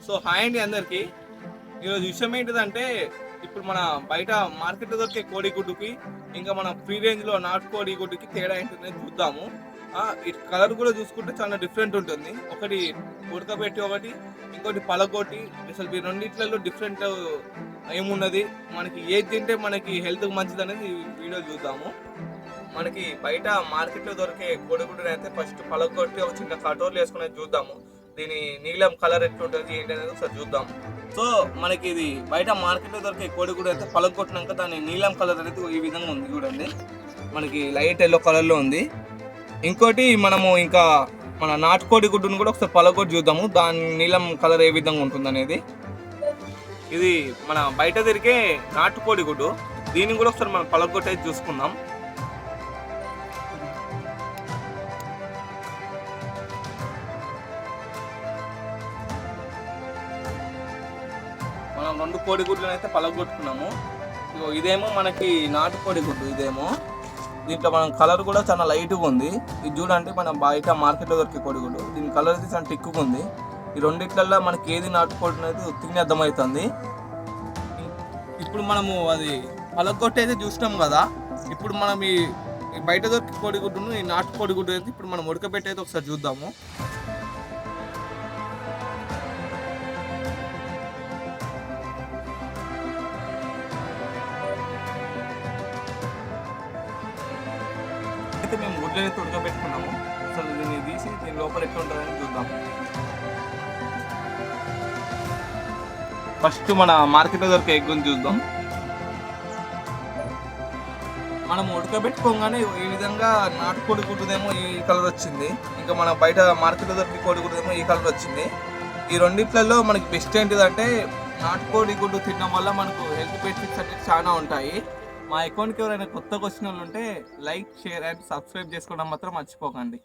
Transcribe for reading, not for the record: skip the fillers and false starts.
So hi అండి అందరికి. ఈరోజు విషయం ఏంటిదంటే, ఇప్పుడు మన బయట మార్కెట్లో దొరికే కోడిగుడ్డుకి ఇంకా మన ఫ్రీ రేంజ్లో నాటు కోడిగుడ్డుకి తేడా ఏంటిదని చూద్దాము. ఈ కలర్ కూడా చూసుకుంటే చాలా డిఫరెంట్ ఉంటుంది. ఒకటి ఉడకబెట్టి, ఒకటి ఇంకోటి పలగొట్టి. అసలు ఈ రెండిట్లలో డిఫరెంట్ ఏమున్నది, మనకి ఏది తింటే మనకి హెల్త్కి మంచిది అనేది ఈ వీడియో చూద్దాము. మనకి బయట మార్కెట్లో దొరికే కోడిగుడ్డుని అయితే ఫస్ట్ పలగొట్టి ఒక చిన్న కటోర్లు వేసుకునేది చూద్దాము. దీని నీలం కలర్ ఎట్లుంటుంది ఏంటి అనేది ఒకసారి చూద్దాం. సో మనకి ఇది బయట మార్కెట్లో దొరికే కోడిగుడ్డు అయితే పలగొట్టినాక దాని నీలం కలర్ అనేది ఈ విధంగా ఉంది చూడండి. మనకి లైట్ ఎల్లో కలర్లో ఉంది. ఇంకోటి మనము ఇంకా మన నాటుకోడి గుడ్డును కూడా ఒకసారి పలగొట్టి చూద్దాము, దాని నీలం కలర్ ఏ విధంగా ఉంటుంది అనేది. ఇది మన బయట దొరికే నాటుకోడి గుడ్డు, దీన్ని కూడా ఒకసారి మనం పలగొట్టేది చూసుకుందాం. మనం 2 కోడిగుడ్లను అయితే పలగొట్టుకున్నాము. ఇదేమో మనకి నాటుకోడి గుడ్డు, ఇదేమో దీంట్లో మనం కలర్ కూడా చాలా లైట్గా ఉంది. ఇది చూడండి, మనం బయట మార్కెట్లో దొరికే కోడిగుడ్డు, దీని కలర్ అయితే చాలా టిక్కుగా ఉంది. ఈ రెండిట్లలో మనకి ఏది నాటుకోడి అనేది ఉత్తిగా అర్థమవుతుంది. ఇప్పుడు మనము అది పలగొట్టి అయితే చూసినాం కదా. ఇప్పుడు మనం ఈ బయట దొరికే కోడిగుడ్డును ఈ నాటుకోడి గుడ్డు అయితే ఇప్పుడు మనం ఉడకబెట్టి అయితే ఒకసారి చూద్దాము. అయితే మేము గుడ్లు అయితే ఉడకబెట్టుకున్నాము. అసలు దీన్ని తీసి దీని లోపల ఎట్లా ఉంటుందని చూద్దాం. ఫస్ట్ మన మార్కెట్లో దొరికే ఎగ్గుని చూద్దాం. మనం ఉడకబెట్టుకోగానే ఈ విధంగా నాటుకోడి గుడ్డుదేమో ఈ కలర్ వచ్చింది, ఇంకా మన బయట మార్కెట్లో దొరికే కోడి గుడ్డుదేమో ఈ కలర్ వచ్చింది. ఈ రెండిట్లలో మనకి బెస్ట్ ఏంటిదంటే, నాటుకోడి గుడ్డు తినడం వల్ల మనకు హెల్త్ బెనిఫిట్స్ అనేవి చాలా ఉంటాయి. మా అకౌంట్కి ఎవరైనా కొత్తగా వచ్చిన వాళ్ళు ఉంటే లైక్, షేర్ అండ్ సబ్స్క్రైబ్ చేసుకోవడం మాత్రం మర్చిపోకండి.